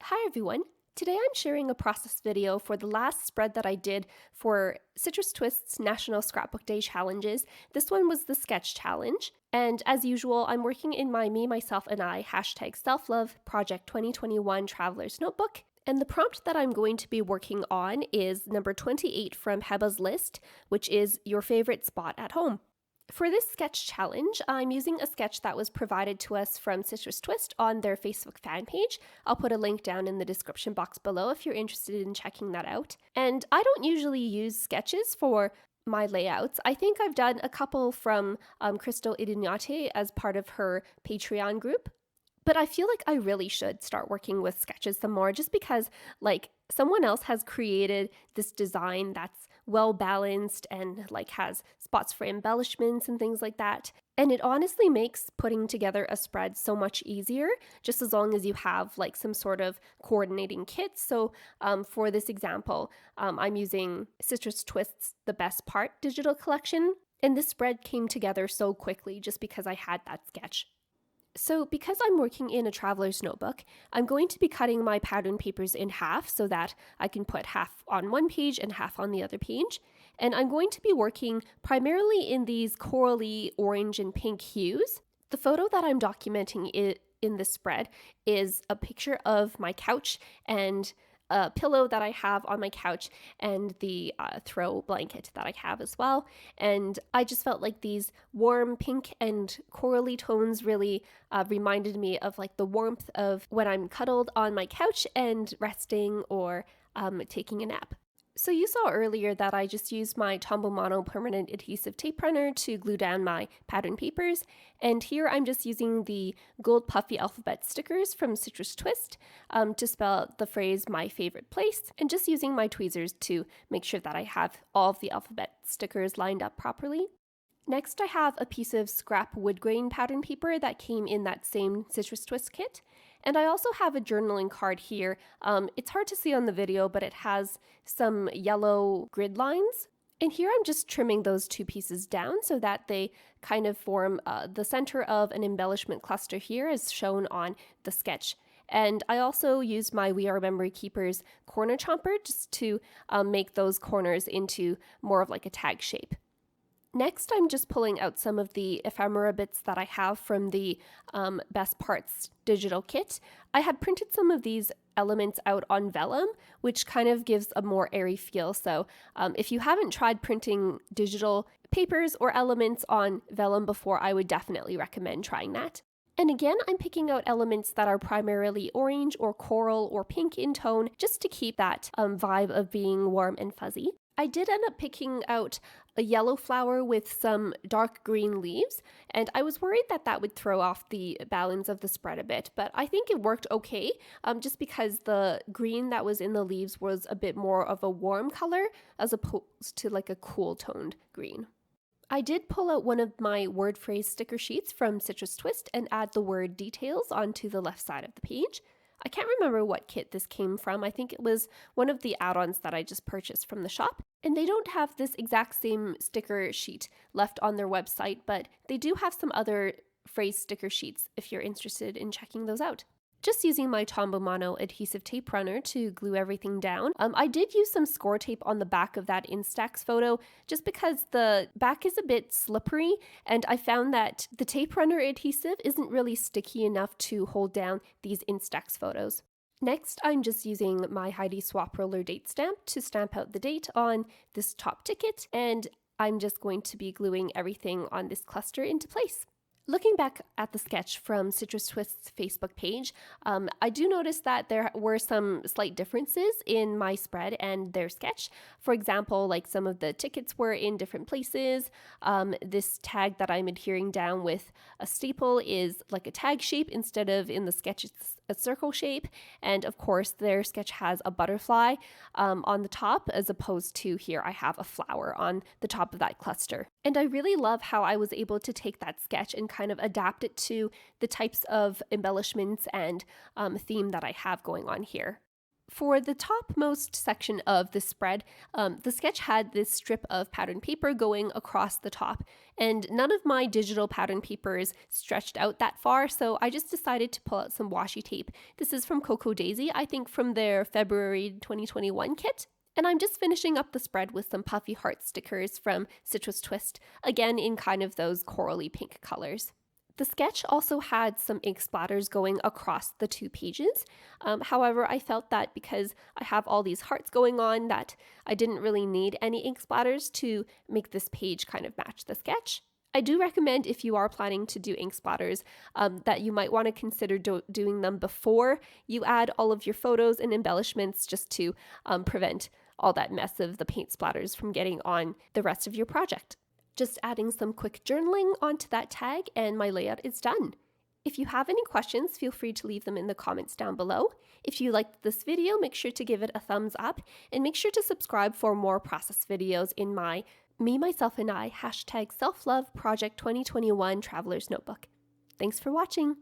Hi everyone! Today I'm sharing a process video for the last spread that I did for Citrus Twist's National Scrapbook Day challenges. This one was the sketch challenge, and as usual, I'm working in my Me, Myself, and I #selflove project 2021 Traveler's Notebook. And the prompt that I'm going to be working on is number 28 from Heba's list, which is your favorite spot at home. For this sketch challenge, I'm using a sketch that was provided to us from Citrus Twist on their Facebook fan page. I'll put a link down in the description box below if you're interested in checking that out. And I don't usually use sketches for my layouts. I think I've done a couple from Crystal Idignate as part of her Patreon group. But I feel like I really should start working with sketches some more just because, like, someone else has created this design that's well balanced and, like, has spots for embellishments and things like that. And it honestly makes putting together a spread so much easier, just as long as you have, like, some sort of coordinating kit. So for this example, I'm using Citrus Twist's The Best Part digital collection. And this spread came together so quickly just because I had that sketch. So because I'm working in a traveler's notebook, I'm going to be cutting my pattern papers in half so that I can put half on one page and half on the other page. And I'm going to be working primarily in these corally orange and pink hues. The photo that I'm documenting in this spread is a picture of my couch and a pillow that I have on my couch and the throw blanket that I have as well. And I just felt like these warm pink and corally tones really reminded me of, like, the warmth of when I'm cuddled on my couch and resting or taking a nap. So you saw earlier that I just used my Tombow Mono permanent adhesive tape runner to glue down my pattern papers, and here I'm just using the gold puffy alphabet stickers from Citrus Twist to spell out the phrase "my favorite place," and just using my tweezers to make sure that I have all of the alphabet stickers lined up properly. Next, I have a piece of scrap wood grain pattern paper that came in that same Citrus Twist kit. And I also have a journaling card here. It's hard to see on the video, but it has some yellow grid lines. And here I'm just trimming those two pieces down so that they kind of form the center of an embellishment cluster here as shown on the sketch. And I also used my We Are Memory Keepers corner chomper just to make those corners into more of like a tag shape. Next, I'm just pulling out some of the ephemera bits that I have from the Best Parts digital kit. I had printed some of these elements out on vellum, which kind of gives a more airy feel. So if you haven't tried printing digital papers or elements on vellum before, I would definitely recommend trying that. And again, I'm picking out elements that are primarily orange or coral or pink in tone, just to keep that vibe of being warm and fuzzy. I did end up picking out a yellow flower with some dark green leaves, and I was worried that that would throw off the balance of the spread a bit, but I think it worked okay, just because the green that was in the leaves was a bit more of a warm color as opposed to like a cool toned green. I did pull out one of my word phrase sticker sheets from Citrus Twist and add the word details onto the left side of the page. I can't remember what kit this came from. I think it was one of the add-ons that I just purchased from the shop. And they don't have this exact same sticker sheet left on their website, but they do have some other phrase sticker sheets if you're interested in checking those out. Just using my Tombow Mono adhesive tape runner to glue everything down. I did use some score tape on the back of that Instax photo just because the back is a bit slippery, and I found that the tape runner adhesive isn't really sticky enough to hold down these Instax photos. Next, I'm just using my Heidi Swap Roller date stamp to stamp out the date on this top ticket, and I'm just going to be gluing everything on this cluster into place. Looking back at the sketch from Citrus Twist's Facebook page, I do notice that there were some slight differences in my spread and their sketch. For example, like some of the tickets were in different places. This tag that I'm adhering down with a staple is like a tag shape instead of in the sketch it's a circle shape. And of course, their sketch has a butterfly on the top, as opposed to here I have a flower on the top of that cluster. And I really love how I was able to take that sketch and kind of adapt it to the types of embellishments and theme that I have going on here. For the topmost section of the spread, the sketch had this strip of pattern paper going across the top, and none of my digital pattern papers stretched out that far, so I just decided to pull out some washi tape. This is from Coco Daisy, I think from their February 2021 kit. And I'm just finishing up the spread with some puffy heart stickers from Citrus Twist, again in kind of those corally pink colors. The sketch also had some ink splatters going across the 2 pages. However, I felt that because I have all these hearts going on that I didn't really need any ink splatters to make this page kind of match the sketch. I do recommend if you are planning to do ink splatters that you might want to consider doing them before you add all of your photos and embellishments, just to prevent all that mess of the paint splatters from getting on the rest of your project. Just adding some quick journaling onto that tag and my layout is done. If you have any questions, feel free to leave them in the comments down below. If you liked this video, make sure to give it a thumbs up and make sure to subscribe for more process videos in my Me, Myself, and I #selflove project 2021 Traveler's Notebook. Thanks for watching.